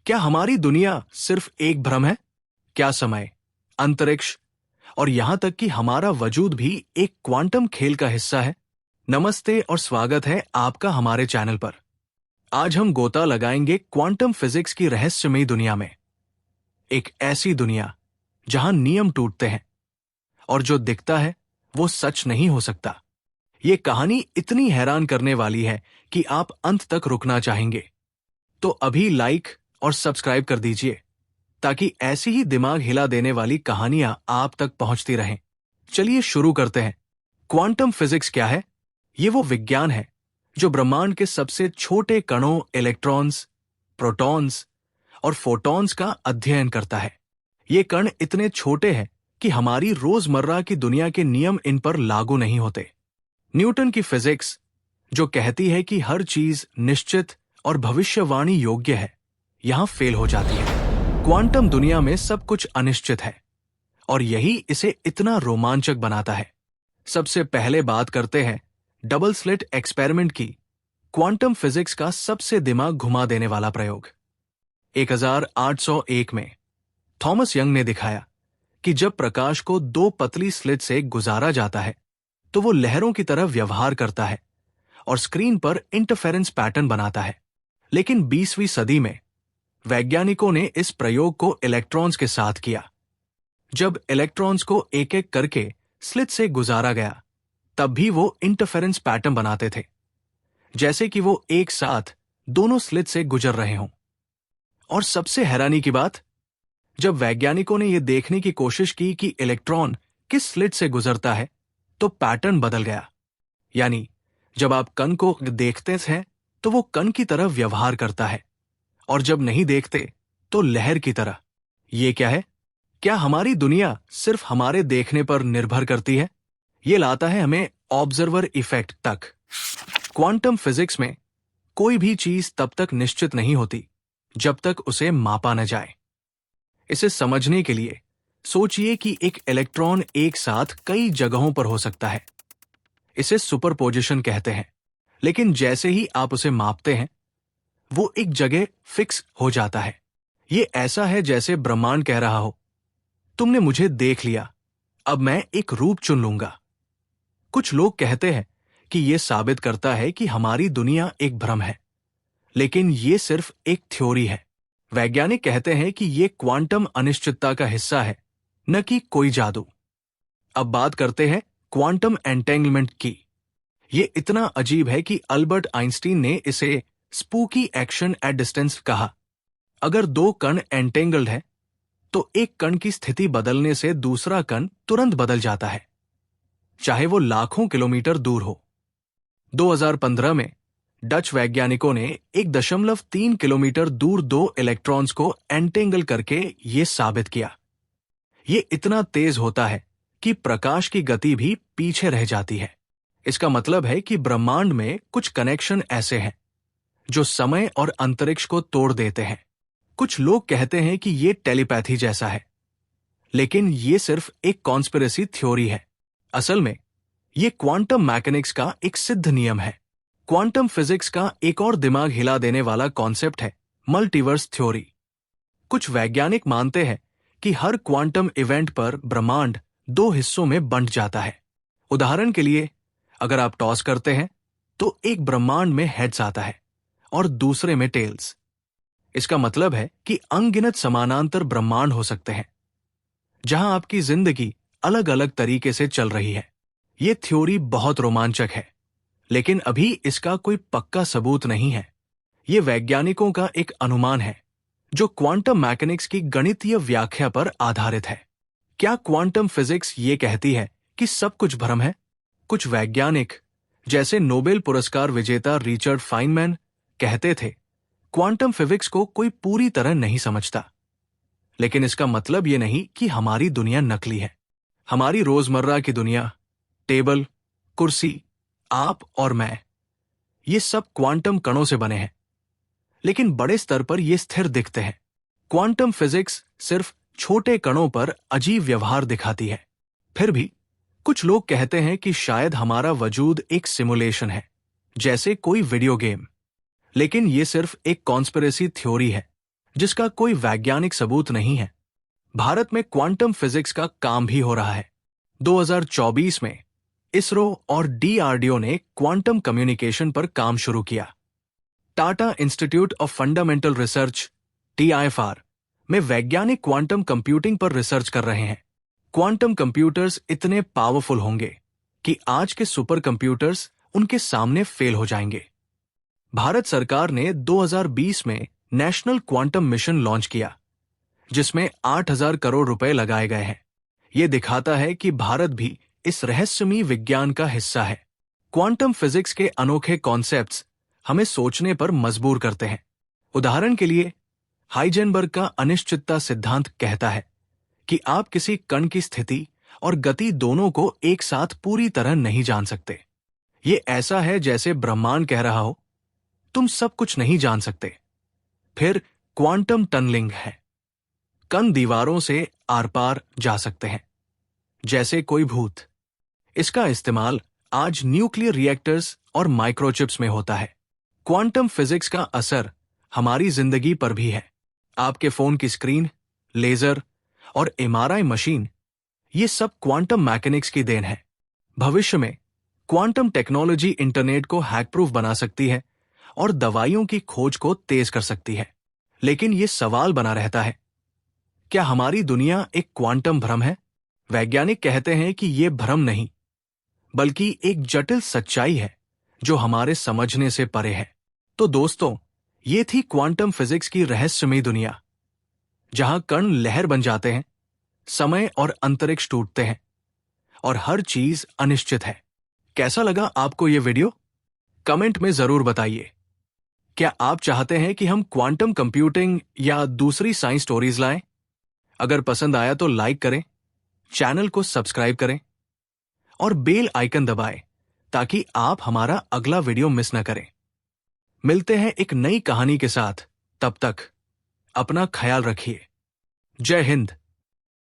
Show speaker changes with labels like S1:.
S1: क्या हमारी दुनिया सिर्फ एक भ्रम है? क्या समय, अंतरिक्ष और यहां तक कि हमारा वजूद भी एक क्वांटम खेल का हिस्सा है? नमस्ते और स्वागत है आपका हमारे चैनल पर। आज हम गोता लगाएंगे क्वांटम फिजिक्स की रहस्यमयी दुनिया में। एक ऐसी दुनिया जहां नियम टूटते हैं और जो दिखता है वो सच नहीं हो सकता। ये कहानी इतनी हैरान करने वाली है कि आप अंत तक रुकना चाहेंगे। तो अभी लाइक और सब्सक्राइब कर दीजिए ताकि ऐसी ही दिमाग हिला देने वाली कहानियां आप तक पहुंचती रहें। चलिए शुरू करते हैं। क्वांटम फिजिक्स क्या है? ये वो विज्ञान है जो ब्रह्मांड के सबसे छोटे कणों, इलेक्ट्रॉन्स, प्रोटॉन्स और फोटॉन्स का अध्ययन करता है। ये कण इतने छोटे हैं कि हमारी रोजमर्रा की दुनिया के नियम इन पर लागू नहीं होते। न्यूटन की फिजिक्स जो कहती है कि हर चीज निश्चित और भविष्यवाणी योग्य है, यहां फेल हो जाती है। क्वांटम दुनिया में सब कुछ अनिश्चित है और यही इसे इतना रोमांचक बनाता है। सबसे पहले बात करते हैं डबल स्लिट एक्सपेरिमेंट की, क्वांटम फिजिक्स का सबसे दिमाग घुमा देने वाला प्रयोग। 1801 में थॉमस यंग ने दिखाया कि जब प्रकाश को दो पतली स्लिट से गुजारा जाता है तो वो लहरों की तरह व्यवहार करता है और स्क्रीन पर इंटरफेरेंस पैटर्न बनाता है। लेकिन 20वीं सदी में वैज्ञानिकों ने इस प्रयोग को इलेक्ट्रॉन्स के साथ किया। जब इलेक्ट्रॉन्स को एक एक करके स्लिट से गुजारा गया तब भी वो इंटरफेरेंस पैटर्न बनाते थे, जैसे कि वो एक साथ दोनों स्लिट से गुजर रहे हों। और सबसे हैरानी की बात, जब वैज्ञानिकों ने यह देखने की कोशिश की कि इलेक्ट्रॉन किस स्लिट से गुजरता है तो पैटर्न बदल गया। यानी जब आप कण को देखते हैं तो वो कण की तरह व्यवहार करता है और जब नहीं देखते तो लहर की तरह। ये क्या है? क्या हमारी दुनिया सिर्फ हमारे देखने पर निर्भर करती है? ये लाता है हमें ऑब्जर्वर इफेक्ट तक। क्वांटम फिजिक्स में कोई भी चीज तब तक निश्चित नहीं होती जब तक उसे मापा न जाए। इसे समझने के लिए सोचिए कि एक इलेक्ट्रॉन एक साथ कई जगहों पर हो सकता है। इसे सुपरपोजिशन कहते हैं। लेकिन जैसे ही आप उसे मापते हैं वो एक जगह फिक्स हो जाता है। ये ऐसा है जैसे ब्रह्मांड कह रहा हो, तुमने मुझे देख लिया, अब मैं एक रूप चुन लूंगा। कुछ लोग कहते हैं कि यह साबित करता है कि हमारी दुनिया एक भ्रम है, लेकिन यह सिर्फ एक थ्योरी है। वैज्ञानिक कहते हैं कि यह क्वांटम अनिश्चितता का हिस्सा है, न कि कोई जादू। अब बात करते हैं क्वांटम एंटेंगलमेंट की। यह इतना अजीब है कि अल्बर्ट आइंस्टीन ने इसे स्पूकी एक्शन एट डिस्टेंस कहा। अगर दो कण एंटेंगल्ड है तो एक कण की स्थिति बदलने से दूसरा कण तुरंत बदल जाता है, चाहे वो लाखों किलोमीटर दूर हो। 2015 में डच वैज्ञानिकों ने 1.3 किलोमीटर दूर दो इलेक्ट्रॉन्स को एंटेंगल करके ये साबित किया। ये इतना तेज होता है कि प्रकाश की गति भी पीछे रह जाती है। इसका मतलब है कि ब्रह्मांड में कुछ कनेक्शन ऐसे हैं जो समय और अंतरिक्ष को तोड़ देते हैं। कुछ लोग कहते हैं कि ये टेलीपैथी जैसा है, लेकिन ये सिर्फ एक कॉन्स्पिरेसी थ्योरी है। असल में ये क्वांटम मैकेनिक्स का एक सिद्ध नियम है। क्वांटम फिजिक्स का एक और दिमाग हिला देने वाला कॉन्सेप्ट है मल्टीवर्स थ्योरी। कुछ वैज्ञानिक मानते हैं कि हर क्वांटम इवेंट पर ब्रह्मांड दो हिस्सों में बंट जाता है। उदाहरण के लिए, अगर आप टॉस करते हैं तो एक ब्रह्मांड में हेड्स आता है और दूसरे में टेल्स। इसका मतलब है कि अनगिनत समानांतर ब्रह्मांड हो सकते हैं जहां आपकी जिंदगी अलग अलग तरीके से चल रही है। यह थ्योरी बहुत रोमांचक है, लेकिन अभी इसका कोई पक्का सबूत नहीं है। यह वैज्ञानिकों का एक अनुमान है जो क्वांटम मैकेनिक्स की गणितीय व्याख्या पर आधारित है। क्या क्वांटम फिजिक्स ये कहती है कि सब कुछ भ्रम है? कुछ वैज्ञानिक, जैसे नोबेल पुरस्कार विजेता रिचर्ड फाइनमैन, कहते थे क्वांटम फिजिक्स को कोई पूरी तरह नहीं समझता। लेकिन इसका मतलब यह नहीं कि हमारी दुनिया नकली है। हमारी रोजमर्रा की दुनिया, टेबल, कुर्सी, आप और मैं, ये सब क्वांटम कणों से बने हैं, लेकिन बड़े स्तर पर ये स्थिर दिखते हैं। क्वांटम फिजिक्स सिर्फ छोटे कणों पर अजीब व्यवहार दिखाती है। फिर भी कुछ लोग कहते हैं कि शायद हमारा वजूद एक सिमुलेशन है, जैसे कोई वीडियो गेम। लेकिन ये सिर्फ एक कॉन्स्पिरेसी थ्योरी है जिसका कोई वैज्ञानिक सबूत नहीं है। भारत में क्वांटम फिजिक्स का काम भी हो रहा है। 2024 में इसरो और डीआरडीओ ने क्वांटम कम्युनिकेशन पर काम शुरू किया। Tata institute of fundamental research TIFR में वैज्ञानिक क्वांटम कंप्यूटिंग पर रिसर्च कर रहे हैं। क्वांटम कंप्यूटर्स इतने पावरफुल होंगे कि आज के सुपर कंप्यूटर्स उनके सामने फेल हो जाएंगे। भारत सरकार ने 2020 में नेशनल क्वांटम मिशन लॉन्च किया, जिसमें 8,000 करोड़ रुपए लगाए गए हैं। यह दिखाता है कि भारत भी इस रहस्यमयी विज्ञान का हिस्सा है। क्वांटम फिजिक्स के अनोखे कॉन्सेप्ट्स हमें सोचने पर मजबूर करते हैं। उदाहरण के लिए, हाइजेनबर्ग का अनिश्चितता सिद्धांत कहता है कि आप किसी कण की स्थिति और गति दोनों को एक साथ पूरी तरह नहीं जान सकते। ये ऐसा है जैसे ब्रह्मांड कह रहा हो, तुम सब कुछ नहीं जान सकते। फिर क्वांटम टनलिंग है। कण दीवारों से आर पार जा सकते हैं, जैसे कोई भूत। इसका इस्तेमाल आज न्यूक्लियर रिएक्टर्स और माइक्रोचिप्स में होता है। क्वांटम फिजिक्स का असर हमारी जिंदगी पर भी है। आपके फोन की स्क्रीन, लेजर और MRI मशीन, ये सब क्वांटम मैकेनिक्स की देन है। भविष्य में क्वांटम टेक्नोलॉजी इंटरनेट को हैक प्रूफ बना सकती है और दवाइयों की खोज को तेज कर सकती है। लेकिन ये सवाल बना रहता है, क्या हमारी दुनिया एक क्वांटम भ्रम है? वैज्ञानिक कहते हैं कि ये भ्रम नहीं, बल्कि एक जटिल सच्चाई है जो हमारे समझने से परे है। तो दोस्तों, ये थी क्वांटम फिजिक्स की रहस्यमयी दुनिया, जहां कण लहर बन जाते हैं, समय और अंतरिक्ष टूटते हैं और हर चीज अनिश्चित है। कैसा लगा आपको ये वीडियो? कमेंट में जरूर बताइए। क्या आप चाहते हैं कि हम क्वांटम कंप्यूटिंग या दूसरी साइंस स्टोरीज लाएं? अगर पसंद आया तो लाइक करें, चैनल को सब्सक्राइब करें और बेल आइकन दबाएं ताकि आप हमारा अगला वीडियो मिस न करें। मिलते हैं एक नई कहानी के साथ। तब तक अपना ख्याल रखिए। जय हिंद।